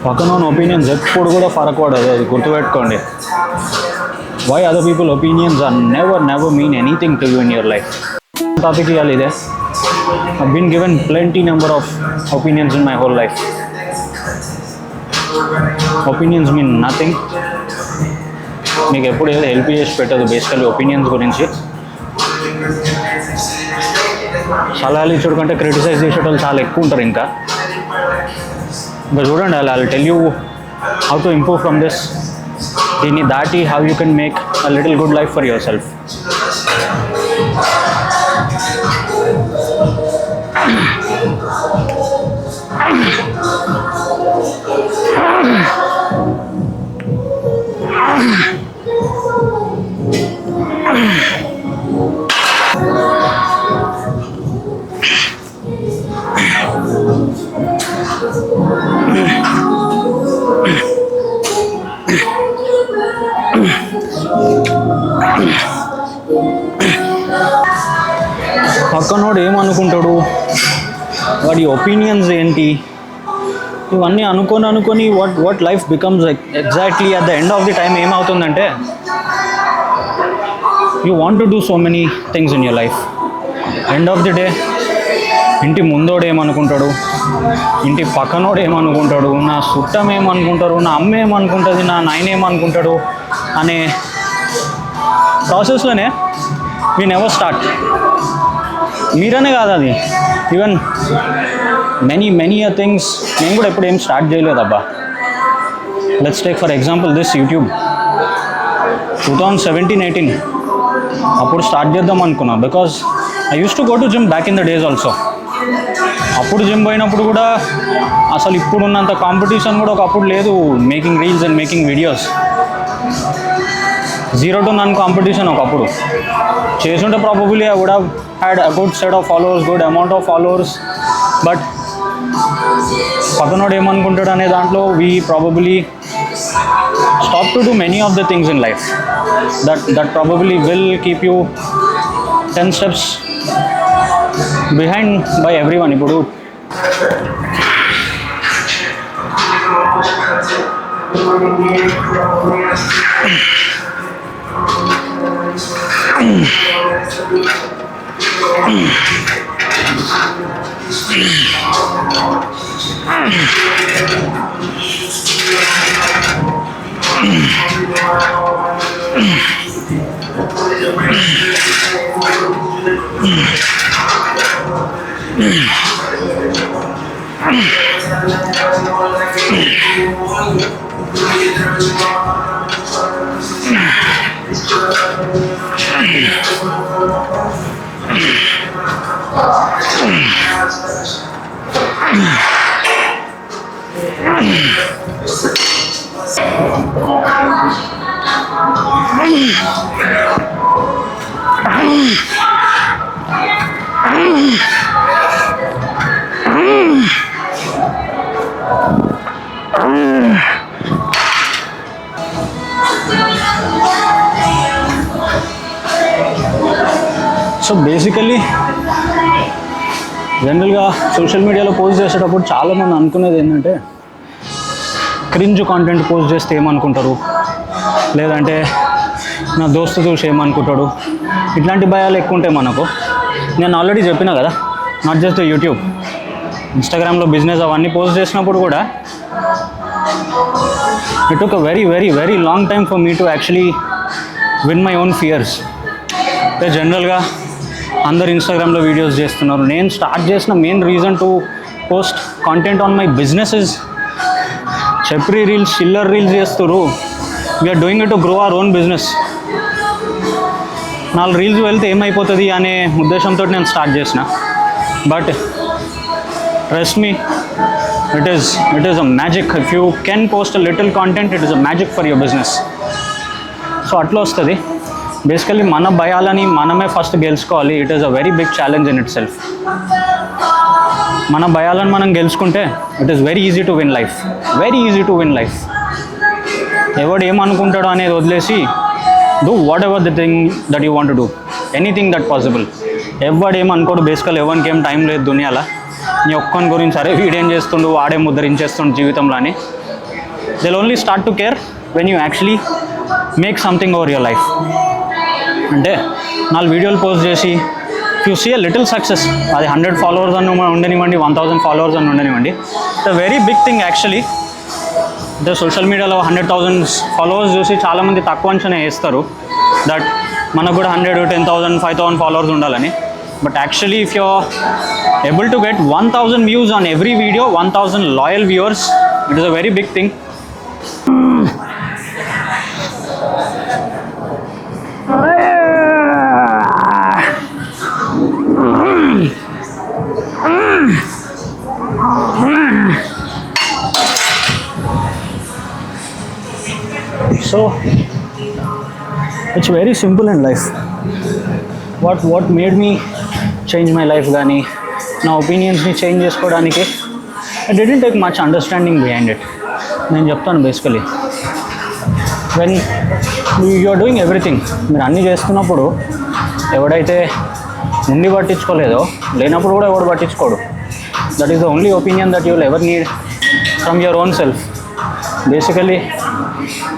పక్కన ఒపీనియన్స్ ఎప్పుడు కూడా ఫరక్ పడదు, అది గుర్తుపెట్టుకోండి. Why other people opinions are never mean anything to you in your life. Topic ఇవ్వాలి ఇదే. I been given plenty number of opinions in my whole life. Opinions mean nothing. మీకు ఎప్పుడు ఏదో హెల్ప్ చేసి పెట్టదు బేసికల్లీ ఒపీనియన్స్ గురించి. సలహాలు ఇచ్చడం కంటే క్రిటిసైజ్ చేసేటోళ్ళు చాలా ఎక్కువ ఉంటారు. ఇంకా చూడండి, I tell you how to improve from this. దీన్ని దాటి how you can make a little good life for yourself. పక్కనోడు ఏమనుకుంటాడు, వాడి ఒపీనియన్స్ ఏంటి, ఇవన్నీ అనుకొని what life becomes exactly at the end of the time ఏమవుతుందంటే, you want to do so many things in your life. End of the day ఇంటి ముందోడు ఏమనుకుంటాడు, ఇంటి పక్కనోడు ఏమనుకుంటాడు, నా చుట్టం ఏమనుకుంటారు, నా అమ్మ ఏమనుకుంటుంది, నా నాయన ఏమనుకుంటాడు అనే ప్రాసెస్లోనే వీ నెవర్ స్టార్ట్. మీరనే కాదు, అది ఈవెన్ మెనీ థింగ్స్ నేను కూడా ఎప్పుడు ఏం స్టార్ట్ చేయలేదబ్బా. Let's take for example this YouTube. 2017-18 అప్పుడు స్టార్ట్ చేద్దాం అనుకున్నా. Because I use to go to gym back in the days also. అప్పుడు జిమ్ పోయినప్పుడు కూడా అసలు ఇప్పుడున్నంత కాంపిటీషన్ కూడా ఒకప్పుడు లేదు. Making reels and making videos 0 to none competition ఒకప్పుడు. చేస్తుంటే probably I would have had a good set of followers, good amount of followers. But పక్కనోడు ఏమనుకుంటాడు అనే దాంట్లో we probably stop to do many of the things in life that probably will keep you 10 steps behind by everyone. ఇప్పుడు so basically జనరల్గా social మీడియాలో post చేసేటప్పుడు చాలామంది అనుకునేది ఏంటంటే, క్రింజ్ కాంటెంట్ పోస్ట్ చేస్తే ఏమనుకుంటారు, లేదంటే నా దోస్తు చూసి ఏమనుకుంటాడు, ఇట్లాంటి భయాలు ఎక్కువ ఉంటాయి మనకు. నేను ఆల్రెడీ చెప్పినా కదా, నాట్ జస్ట్ యూట్యూబ్, ఇన్స్టాగ్రామ్లో బిజినెస్ అవన్నీ పోస్ట్ చేసినప్పుడు కూడా it took a very long time for me to actually win my own fears. అంటే జనరల్గా అందరు ఇన్స్టాగ్రామ్లో వీడియోస్ చేస్తున్నారు. నేను స్టార్ట్ చేసిన main reason to post content on my business is, చెప్రీ రీల్స్, చిల్లర్ రీల్స్ చేస్తారు. We're doing it to grow our own business. 4 reels వెళ్తే ఏమైపోతుంది అనే ఉద్దేశంతో నేను స్టార్ట్ చేసిన. But trust me, it is a magic. If you can post a little content, it is a magic for your business. So అట్లా వస్తుంది. Basically మన భయాలని మనమే ఫస్ట్ గెలుచుకోవాలి. It is a very big challenge in itself. మన భయాలను మనం గెలుచుకుంటే it is very easy to win life. ఎవడు ఏమనుకుంటాడో అనేది వదిలేసి do whatever the thing that you want to do, anything that possible. ఎవడు ఏమనుకోడు. బేసికల్ ఎవరికి ఏం టైం లేదు దునియాలో. నీ ఒక్కని గురించి సరే వీడేం చేస్తుండు, వాడే ముద్రించేస్తుండు జీవితంలో అని they'll only start to care when you actually make something over your life. అంటే 4 వీడియోలు పోస్ట్ చేసి you see a little success, అది 100 ఫాలోవర్స్ అని ఉండనివ్వండి, 1000 ఫాలోవర్స్ అని ఉండనివ్వండి, it's a very big thing actually. అంటే సోషల్ మీడియాలో 100,000 ఫాలోవర్స్ చూసి చాలామంది తక్కువ అంచనా వేస్తారు దట్ మనకు కూడా 100, 10,000, 5,000 ఫాలోవర్స్ ఉండాలని. But actually if you are able to get 1,000 views on every video, 1,000 loyal viewers, it is a very big thing. So it's very simple in life. What made me change my life కానీ నా ఒపీనియన్స్ని change చేసుకోవడానికి I didn't take much understanding behind it. నేను చెప్తాను basically, when you are doing everything, మీరు అన్నీ చేస్తున్నప్పుడు ఎవడైతే ఉండి పట్టించుకోలేదో, లేనప్పుడు కూడా ఎవడు పట్టించుకోడు. That is the only opinion that you will ever need from your own self. Basically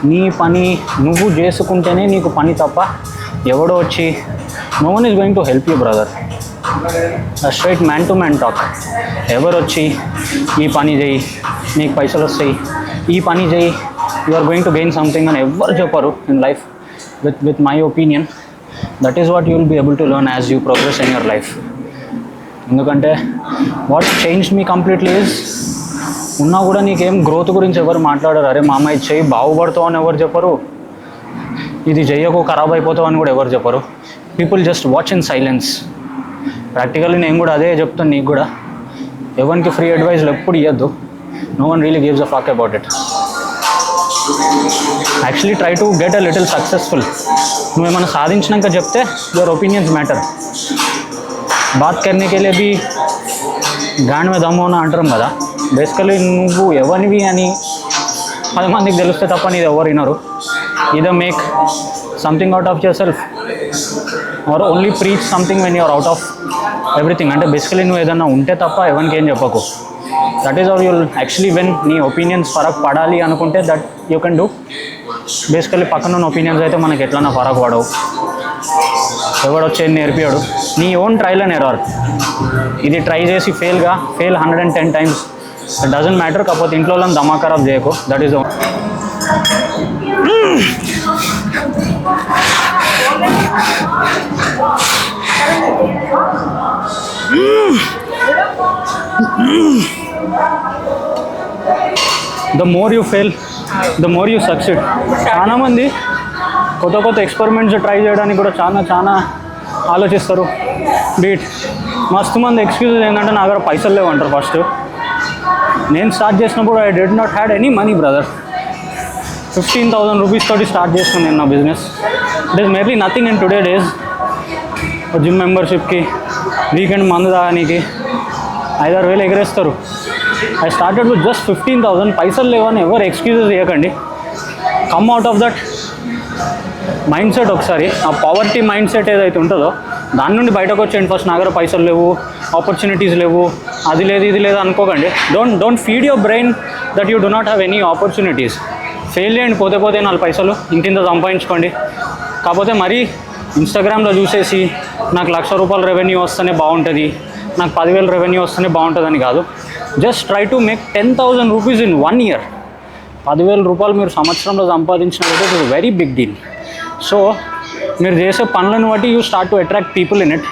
నీ పని నువ్వు చేసుకుంటేనే నీకు పని తప్ప ఎవడో వచ్చి no one is going to help you brother. Straight man to man talk. ఎవరు వచ్చి ఈ పని చేయి నీకు పైసలు వస్తాయి, ఈ పని చేయి you are going to gain something అని ఎవరు చెప్పరు in life. With my opinion that is what you will be able to learn as you progress in your life. ఎందుకంటే what change me completely is, ఉన్నా కూడా నీకేం growth గురించి ఎవరు మాట్లాడరు. అరే మామ ఇది చెయ్యి బాగుపడతావు అని ఎవరు చెప్పరు, ఇది చెయ్యకు ఖరాబ్ అయిపోతావు అని కూడా ఎవరు చెప్పరు. People just watch in silence. Practically నేను కూడా అదే చెప్తాను నీకు కూడా, ఎవరికి ఫ్రీ అడ్వైజ్లు ఎప్పుడు ఇవ్వద్దు. No one really gives a fuck about it. Actually try to get a little successful. నువ్వేమైనా సాధించినాక చెప్తే యువర్ ఒపీనియన్స్ మ్యాటర్. బాత్ కర్నే కే లియే భీ గాండ్ మే దమ్ హోనా అంటారు కదా. బేసికలీ నువ్వు ఎవరివి అని 10 మందికి తెలిస్తే తప్ప నీది ఎవరు వినరు. Either make something out of yourself or only preach something when you're out of everything. అంటే బేసికలీ నువ్వు ఏదన్నా ఉంటే తప్ప ఎవరికి ఏం చెప్పకు. That is a rule actually when నీ ఒపీనియన్స్ ఫరక్ పడాలి అనుకుంటే that you can do. Basically పక్కన ఉన్న ఒపీనియన్స్ అయితే మనకి ఎట్లన్నా ఫరక్ పడవు, ఎవడొచ్చేది నేర్పియాడు. నీ ఓన్ ట్రైల్ అండ్ ఎర్రర్. ఇది ట్రై చేసి fail 110 times, it doesn't matter. కాకపోతే ఇంట్లో వాళ్ళని దమా ఖరాబ్ చేయకు. That is the more you fail the more you succeed. చాలామంది కొత్త ఎక్స్పెరిమెంట్స్ ట్రై చేయడానికి కూడా చాలా ఆలోచిస్తారు. బీట్ మస్తు మంది ఎక్స్క్యూజెస్ ఏంటంటే నా దగ్గర పైసలు లేవంటారు. ఫస్ట్ నేను స్టార్ట్ చేసినప్పుడు I did not had any money brother. 15,000 rupees తోటి స్టార్ట్ చేసుకుని నేను నా business. It is merely nothing in today days. Gym మెంబర్షిప్కి, వీకెండ్ మందు తాగడానికి 5,000 ఎగరేస్తారు. I started with just 15,000. పైసలు లేవని ఎవరు ఎక్స్క్యూజెస్ ఇవ్వకండి. Come out of that mindset. ఒకసారి ఆ పావర్టీ మైండ్ సెట్ ఏదైతే ఉంటుందో దాని నుండి బయటకు వచ్చేయండి. ఫస్ట్ నా దగ్గర పైసలు లేవు, ఆపర్చునిటీస్ లేవు, అది లేదు ఇది లేదు అనుకోకండి. Don't feed your brain that you do not have any opportunities. Fail చేయండి, పోతే 4 పైసలు ఇంకింత సంపాదించుకోండి. కాకపోతే మరీ ఇన్స్టాగ్రామ్లో చూసేసి నాకు ₹1,00,000 రెవెన్యూ వస్తేనే బాగుంటుంది, నాకు 10,000 రెవెన్యూ వస్తేనే బాగుంటుందని కాదు. Just try to make 10,000 rupees in 1 year. 10,000 రూపాయలు మీరు సంవత్సరంలో సంపాదించినట్లయితే it is very big deal. So మీరు చేసే పనులను బట్టి you start to attract people in it.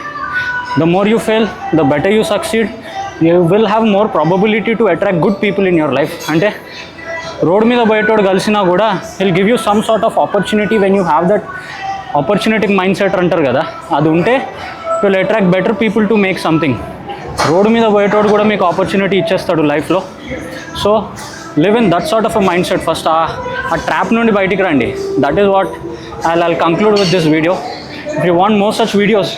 The more you fail the better you succeed. You will have more probability to attract good people in your life. అంటే road మీద పోయేటోడు కలిసినా కూడా will give you some sort of opportunity. When you have that opportunity mind set అంటారు కదా, అది ఉంటే will attract better people to make something. Road మీద పోయేటోడు కూడా మీకు ఆపర్చునిటీ ఇచ్చేస్తాడు లైఫ్లో. So live in that sort of a mind set. First ఆ ట్రాప్ నుండి బయటికి రండి. That is what I'll conclude with this video. If you want more such videos,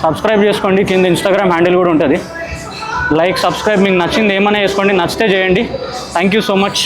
subscribe చేసుకోండి. కింద ఇన్స్టాగ్రామ్ హ్యాండిల్ కూడా ఉంటుంది. లైక్, సబ్స్క్రైబ్, మీకు నచ్చింది ఏమైనా చేసుకోండి, నచ్చితే చేయండి. Thank you so much.